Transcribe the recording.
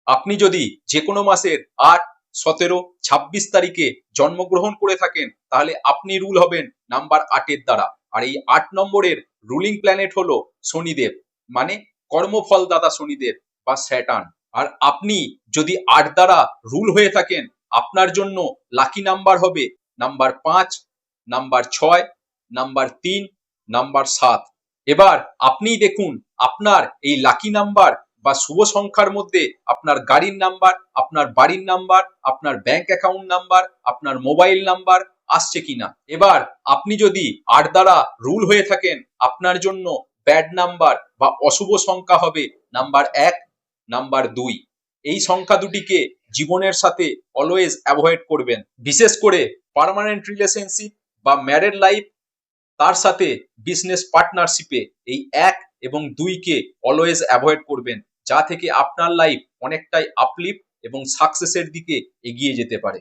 আপনি যদি যে কোনো মাসের 8, 17, 26 তারিখে জন্মগ্রহণ করে থাকেন তাহলে আপনি রুল হবেন নাম্বার 8-এর দ্বারা। আর এই 8 নম্বরের রুলিং প্ল্যানেট হলো শনিদেব, মানে কর্মফলদাতা শনিদেব বা স্যাটার্ন। আর আপনি যদি 8 দ্বারা রুল হয়ে থাকেন আপনার জন্য লাকি নাম্বার হবে নাম্বার 5, নাম্বার 6, নাম্বার 3, নাম্বার 7। এবার আপনিই দেখুন আপনার এই লাকি নাম্বার বা শুভ সংখ্যার মধ্যে আপনার গাড়ির নাম্বার, আপনার বাড়ির নাম্বার, আপনার ব্যাংক অ্যাকাউন্ট নাম্বার, আপনার মোবাইল নাম্বার আসছে কিনা। এবার আপনি যদি 8 দ্বারা রুল হয়ে থাকেন আপনার জন্য ব্যাড নাম্বার বা অশুভ সংখ্যা হবে নাম্বার 1, নাম্বার 2। এই সংখ্যা দুটিকে জীবনের সাথে অলওয়েজ অ্যাভয়েড করবেন, বিশেষ করে পার্মানেন্ট রিলেশনশিপ বা ম্যারেড লাইফ, তার সাথে বিজনেস পার্টনারশিপে এই 1 এবং 2-কে অলওয়েজ অ্যাভয়েড করবেন, যা থেকে আপনার লাইফ অনেকটাই আপলিফট এবং সাকসেসের দিকে এগিয়ে যেতে পারে।